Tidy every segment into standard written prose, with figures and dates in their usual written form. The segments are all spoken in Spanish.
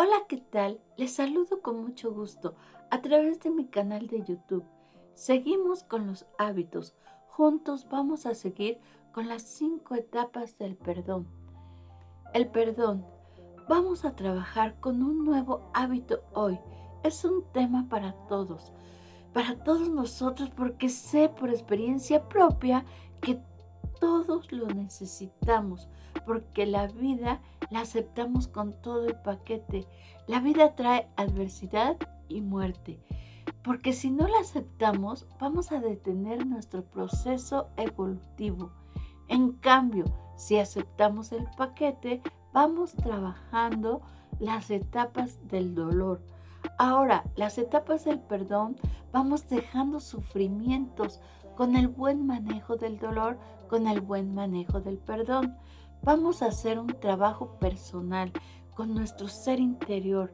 Hola, ¿qué tal? Les saludo con mucho gusto a través de mi canal de YouTube. Seguimos con los hábitos. Juntos vamos a seguir con las 5 etapas del perdón. El perdón. Vamos a trabajar con un nuevo hábito hoy. Es un tema para todos nosotros, porque sé por experiencia propia que todos lo necesitamos, porque la vida la aceptamos con todo el paquete. La vida trae adversidad y muerte, porque si no la aceptamos, vamos a detener nuestro proceso evolutivo. En cambio, si aceptamos el paquete, vamos trabajando las etapas del dolor. Ahora, las etapas del perdón, vamos dejando sufrimientos con el buen manejo del dolor, con el buen manejo del perdón. Vamos a hacer un trabajo personal con nuestro ser interior.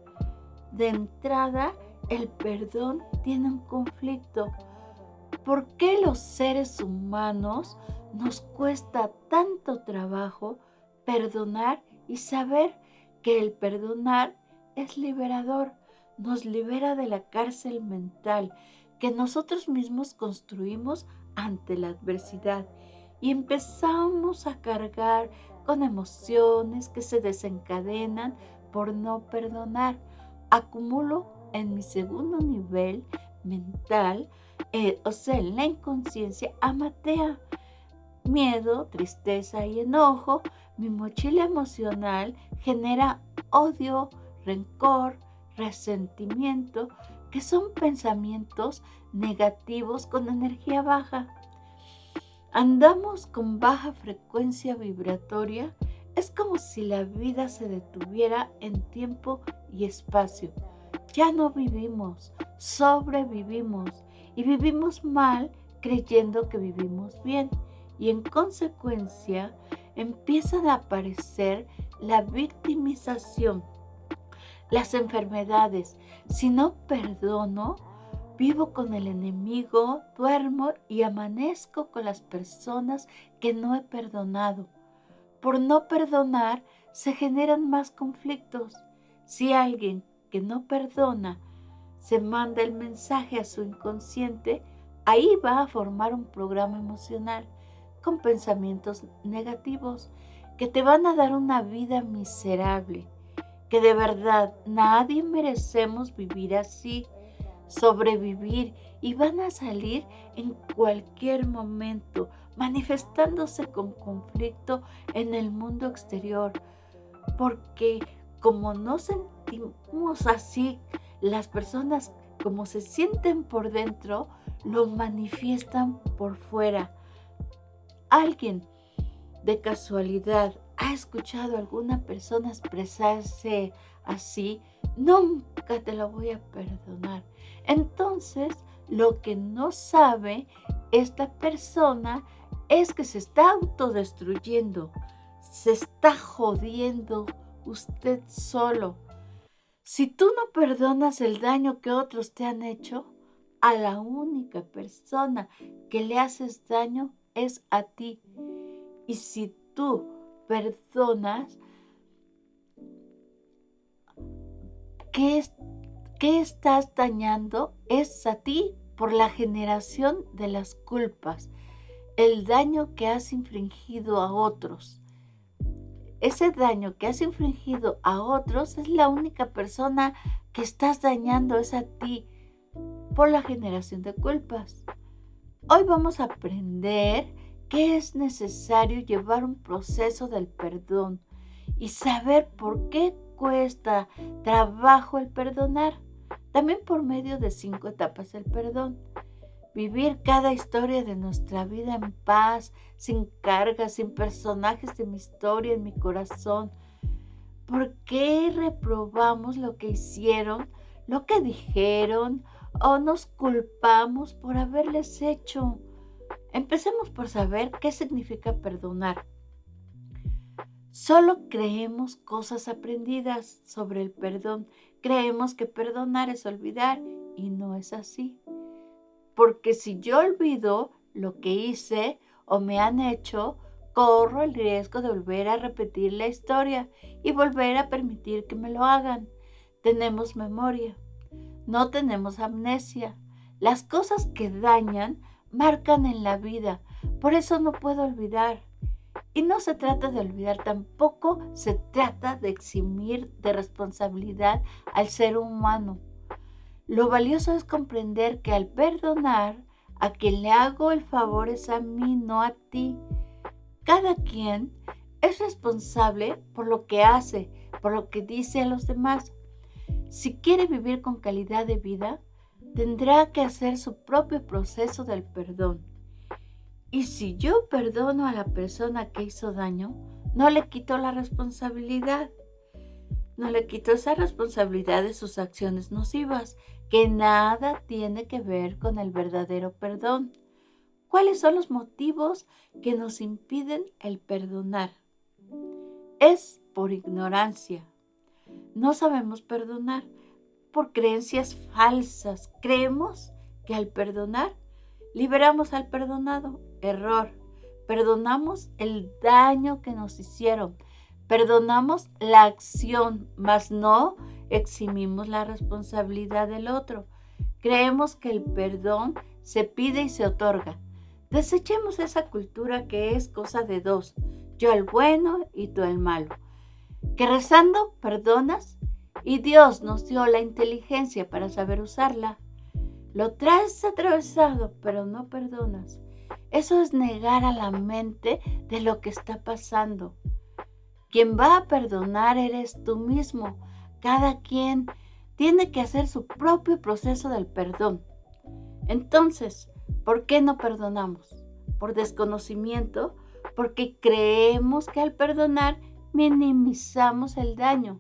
De entrada, el perdón tiene un conflicto. ¿Por qué los seres humanos nos cuesta tanto trabajo perdonar y saber que el perdonar es liberador? Nos libera de la cárcel mental que nosotros mismos construimos ante la adversidad y empezamos a cargar con emociones que se desencadenan por no perdonar. Acumulo en mi segundo nivel mental, o sea, en la inconsciencia, amatea, miedo, tristeza y enojo. Mi mochila emocional genera odio, rencor, resentimiento, que son pensamientos negativos con energía baja. Andamos con baja frecuencia vibratoria. Es como si la vida se detuviera en tiempo y espacio. Ya no vivimos, sobrevivimos y vivimos mal creyendo que vivimos bien. Y en consecuencia empiezan a aparecer la victimización, las enfermedades. Si no perdono, vivo con el enemigo, duermo y amanezco con las personas que no he perdonado. Por no perdonar se generan más conflictos. Si alguien que no perdona se manda el mensaje a su inconsciente, ahí va a formar un programa emocional con pensamientos negativos que te van a dar una vida miserable, que de verdad nadie merecemos vivir así, sobrevivir, y van a salir en cualquier momento, manifestándose con conflicto en el mundo exterior, porque como no sentimos así, las personas como se sienten por dentro, lo manifiestan por fuera. Alguien de casualidad ha escuchado a alguna persona expresarse así: nunca te lo voy a perdonar. Entonces, lo que no sabe esta persona es que se está autodestruyendo, se está jodiendo usted solo. Si tú no perdonas el daño que otros te han hecho, a la única persona que le haces daño es a ti. Y si tú perdonas, ¿qué, es- qué estás dañando? Es a ti por la generación de las culpas, el daño que has infligido a otros. Ese daño que has infligido a otros es la única persona que estás dañando, es a ti por la generación de culpas. Hoy vamos a aprender que es necesario llevar un proceso del perdón y saber por qué cuesta trabajo el perdonar. También por medio de 5 etapas del perdón. Vivir cada historia de nuestra vida en paz, sin cargas, sin personajes de mi historia en mi corazón. ¿Por qué reprobamos lo que hicieron, lo que dijeron, o nos culpamos por haberles hecho? Empecemos por saber qué significa perdonar. Solo creemos cosas aprendidas sobre el perdón. Creemos que perdonar es olvidar y no es así. Porque si yo olvido lo que hice o me han hecho, corro el riesgo de volver a repetir la historia y volver a permitir que me lo hagan. tenemos memoria, no tenemos amnesia. Las cosas que dañan marcan en la vida, por eso no puedo olvidar. Y no se trata de olvidar, tampoco se trata de eximir de responsabilidad al ser humano. Lo valioso es comprender que al perdonar, a quien le hago el favor es a mí, no a ti. Cada quien es responsable por lo que hace, por lo que dice a los demás. Si quiere vivir con calidad de vida, tendrá que hacer su propio proceso del perdón. Y si yo perdono a la persona que hizo daño, no le quito la responsabilidad. No le quito esa responsabilidad de sus acciones nocivas, que nada tiene que ver con el verdadero perdón. ¿Cuáles son los motivos que nos impiden el perdonar? Es por ignorancia. No sabemos perdonar por creencias falsas. Creemos que al perdonar liberamos al perdonado. Error. Perdonamos el daño que nos hicieron. Perdonamos la acción, mas no eximimos la responsabilidad del otro. Creemos que el perdón se pide y se otorga. Desechemos esa cultura que es cosa de dos, yo el bueno y tú el malo. Que rezando perdonas y Dios nos dio la inteligencia para saber usarla. Lo traes atravesado, pero no perdonas. Eso es negar a la mente de lo que está pasando. Quien va a perdonar eres tú mismo. Cada quien tiene que hacer su propio proceso del perdón. Entonces, ¿por qué no perdonamos? Por desconocimiento, porque creemos que al perdonar minimizamos el daño.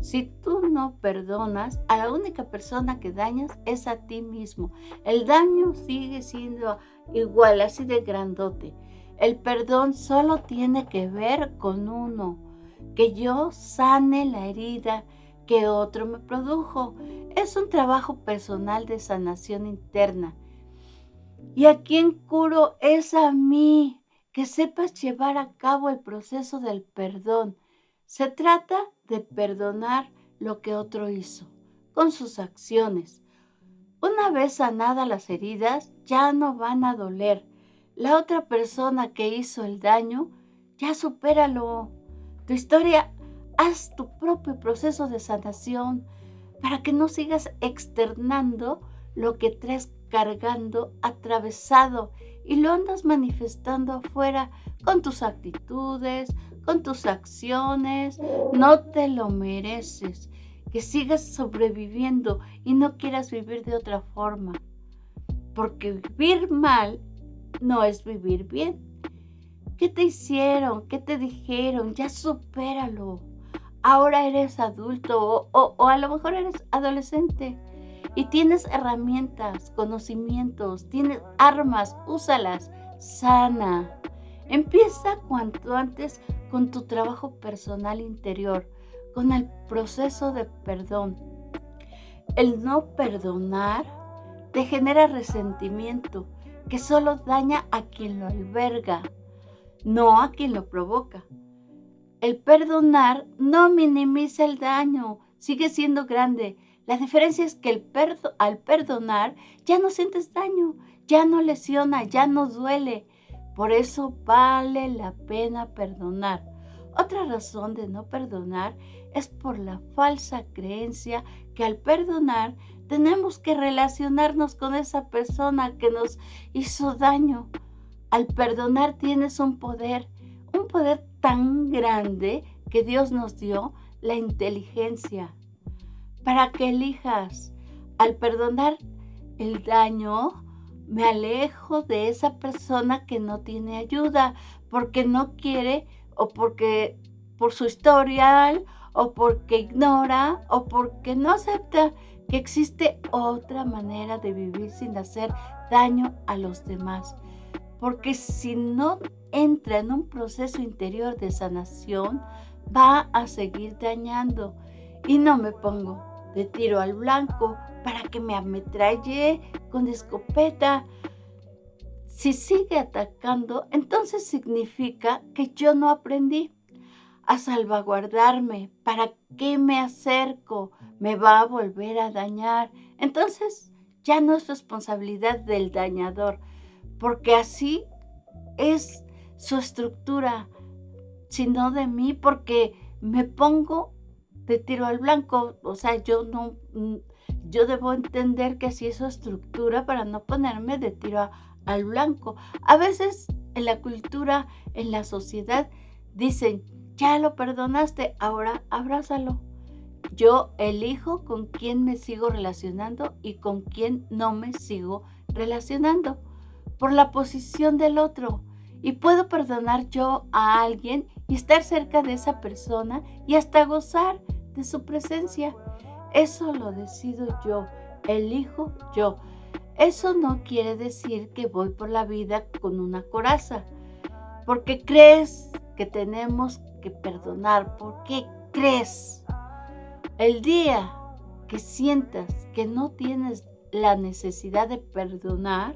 Si tú no perdonas, a la única persona que dañas es a ti mismo. El daño sigue siendo igual, así de grandote. El perdón solo tiene que ver con uno, que yo sane la herida que otro me produjo. Es un trabajo personal de sanación interna. ¿Y a quién curo? Es a mí. Que sepas llevar a cabo el proceso del perdón. Se trata de perdonar lo que otro hizo, con sus acciones. Una vez sanadas las heridas, ya no van a doler. La otra persona que hizo el daño, ya supéralo. Tu historia, haz tu propio proceso de sanación para que no sigas externando lo que traes cargando, atravesado, y lo andas manifestando afuera con tus actitudes, con tus acciones. No te lo mereces. Que sigas sobreviviendo y no quieras vivir de otra forma. Porque vivir mal no es vivir bien. ¿Qué te hicieron? ¿Qué te dijeron? Ya supéralo. Ahora eres adulto o a lo mejor eres adolescente y tienes herramientas, conocimientos, tienes armas, úsalas, sana. Empieza cuanto antes con tu trabajo personal interior, con el proceso de perdón. El no perdonar te genera resentimiento que solo daña a quien lo alberga, no a quien lo provoca. El perdonar no minimiza el daño, sigue siendo grande. La diferencia es que al perdonar ya no sientes daño, ya no lesiona, ya no duele. Por eso vale la pena perdonar. Otra razón de no perdonar es por la falsa creencia que al perdonar tenemos que relacionarnos con esa persona que nos hizo daño. Al perdonar tienes un poder tan grande que Dios nos dio, la inteligencia, para que elijas. Al perdonar el daño, me alejo de esa persona que no tiene ayuda, porque no quiere, o porque por su historial, o porque ignora, o porque no acepta que existe otra manera de vivir sin hacer daño a los demás. Porque si no entra en un proceso interior de sanación, va a seguir dañando. Y no me pongo de tiro al blanco para que me ametralle con escopeta. Si sigue atacando, entonces significa que yo no aprendí. a salvaguardarme. ¿Para qué me acerco? Me va a volver a dañar. Entonces ya no es responsabilidad del dañador, porque así es su estructura, sino de mí, porque me pongo de tiro al blanco. O sea, yo debo entender que así es su estructura para no ponerme de tiro al blanco. A veces en la cultura, en la sociedad, dicen, ya lo perdonaste, ahora abrázalo. Yo elijo con quién me sigo relacionando y con quién no me sigo relacionando, por la posición del otro. Y puedo perdonar yo a alguien y estar cerca de esa persona y hasta gozar de su presencia. Eso lo decido yo, elijo yo. Eso no quiere decir que voy por la vida con una coraza, porque crees que tenemos que perdonar. ¿Por qué crees? El día que sientas que no tienes la necesidad de perdonar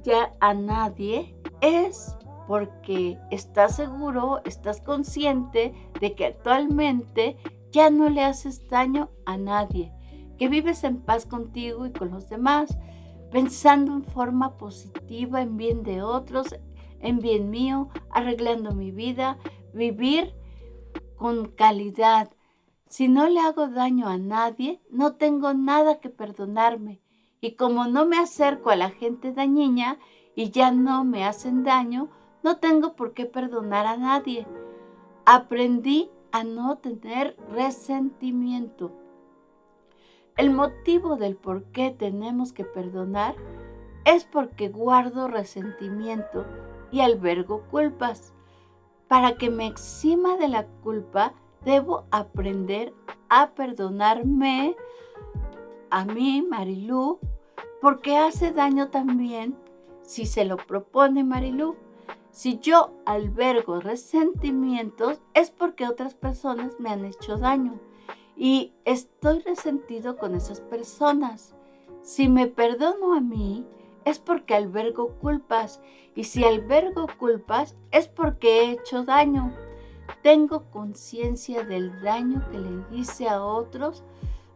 ya a nadie, es porque estás seguro, estás consciente de que actualmente ya no le haces daño a nadie, que vives en paz contigo y con los demás, pensando en forma positiva, en bien de otros, en bien mío, arreglando mi vida, vivir con calidad. Si no le hago daño a nadie, no tengo nada que perdonarme. Y como no me acerco a la gente dañina y ya no me hacen daño, no tengo por qué perdonar a nadie. Aprendí a no tener resentimiento. El motivo del por qué tenemos que perdonar es porque guardo resentimiento y albergo culpas. Para que me exima de la culpa, debo aprender a perdonarme a mí, Marilú, porque hace daño también si se lo propone Marilú. Si yo albergo resentimientos es porque otras personas me han hecho daño y estoy resentido con esas personas. Si me perdono a mí es porque albergo culpas, y si albergo culpas es porque he hecho daño. Tengo conciencia del daño que le hice a otros,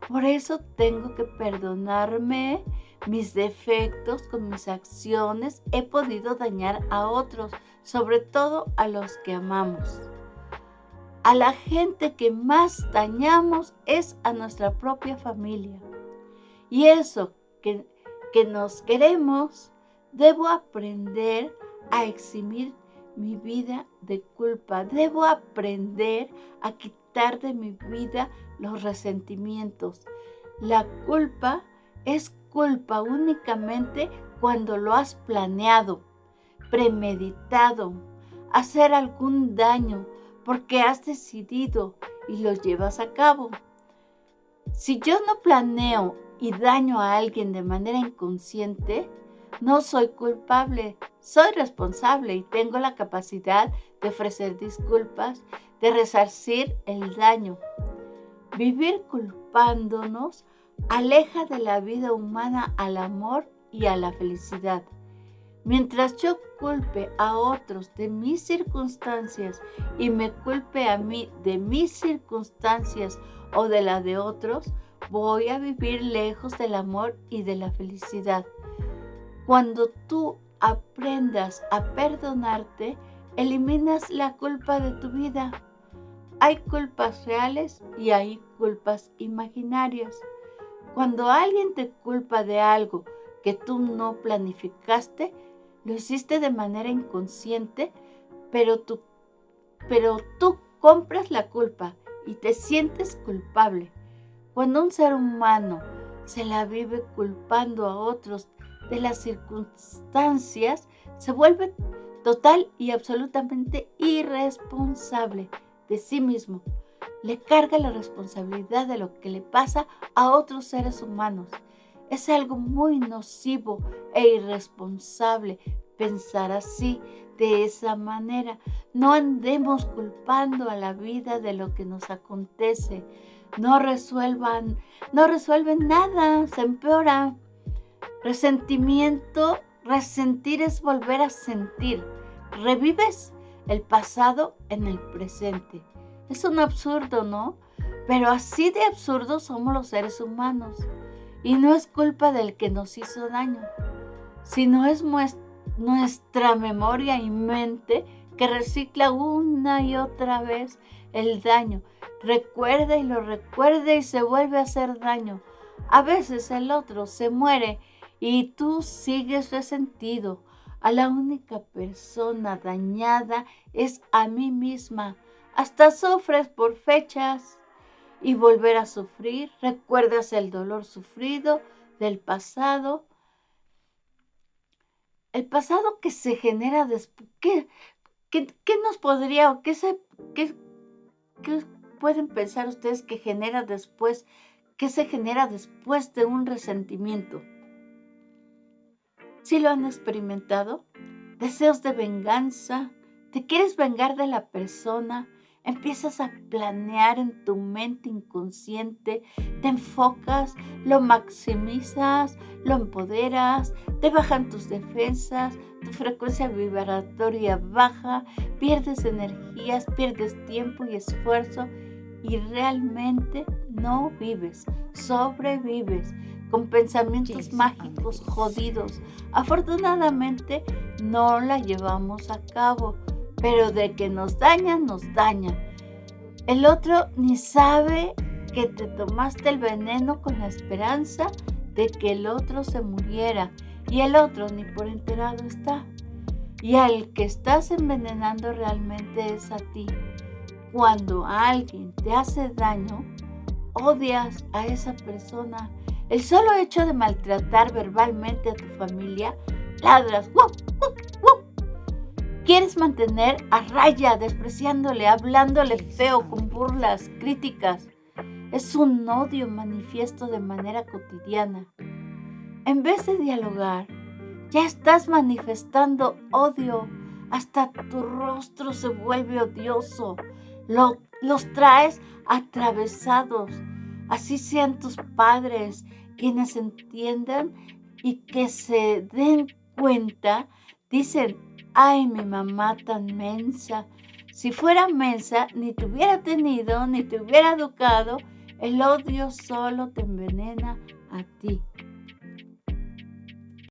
por eso tengo que perdonarme mis defectos. Con mis acciones he podido dañar a otros, sobre todo a los que amamos. A la gente que más dañamos es a nuestra propia familia. Y eso que nos queremos, debo aprender a eximir mi vida de culpa. Debo aprender a quitar de mi vida los resentimientos. La culpa es culpa únicamente cuando lo has planeado, premeditado, hacer algún daño, porque has decidido y lo llevas a cabo. Si yo no planeo y daño a alguien de manera inconsciente, no soy culpable, soy responsable y tengo la capacidad de ofrecer disculpas, de resarcir el daño. Vivir culpándonos aleja de la vida humana al amor y a la felicidad. Mientras yo culpe a otros de mis circunstancias y me culpe a mí de mis circunstancias o de la de otros, voy a vivir lejos del amor y de la felicidad. Cuando tú aprendas a perdonarte, eliminas la culpa de tu vida. Hay culpas reales y hay culpas imaginarias. Cuando alguien te culpa de algo que tú no planificaste, lo hiciste de manera inconsciente, pero tú compras la culpa y te sientes culpable. Cuando un ser humano se la vive culpando a otros de las circunstancias, se vuelve total y absolutamente irresponsable de sí mismo. Le carga la responsabilidad de lo que le pasa a otros seres humanos. Es algo muy nocivo e irresponsable pensar así, de esa manera. No andemos culpando a la vida de lo que nos acontece. No resuelven nada, se empeora. Resentimiento, resentir es volver a sentir. Revives el pasado en el presente. Es un absurdo, ¿no? Pero así de absurdos somos los seres humanos. Y no es culpa del que nos hizo daño, sino es nuestra memoria y mente que recicla una y otra vez el daño. Recuerda y lo recuerda y se vuelve a hacer daño. A veces el otro se muere y tú sigues resentido. A la única persona dañada es a mí misma. Hasta sufres por fechas y volver a sufrir. Recuerdas el dolor sufrido del pasado. El pasado que se genera después. ¿Qué nos podría o qué pueden pensar ustedes que genera después? ¿Qué se genera después de un resentimiento? ¿Sí lo han experimentado? Deseos de venganza. ¿Te quieres vengar de la persona? Empiezas a planear en tu mente inconsciente, te enfocas, lo maximizas, lo empoderas, te bajan tus defensas, tu frecuencia vibratoria baja, pierdes energías, pierdes tiempo y esfuerzo y realmente no vives, sobrevives con pensamientos mágicos jodidos. Afortunadamente no la llevamos a cabo, pero de que nos dañan, nos dañan. El otro ni sabe que te tomaste el veneno con la esperanza de que el otro se muriera y el otro ni por enterado está. Y al que estás envenenando realmente es a ti. Cuando alguien te hace daño, odias a esa persona. El solo hecho de maltratar verbalmente a tu familia, ladras, ¡wow! ¡wow! ¡wow! Quieres mantener a raya, despreciándole, hablándole feo, con burlas, críticas. Es un odio manifiesto de manera cotidiana. En vez de dialogar, ya estás manifestando odio. Hasta tu rostro se vuelve odioso. Los traes atravesados. Así sean tus padres quienes entiendan y que se den cuenta. Dicen, ay, mi mamá tan mensa. Si fuera mensa, ni te hubiera tenido, ni te hubiera educado. El odio solo te envenena a ti.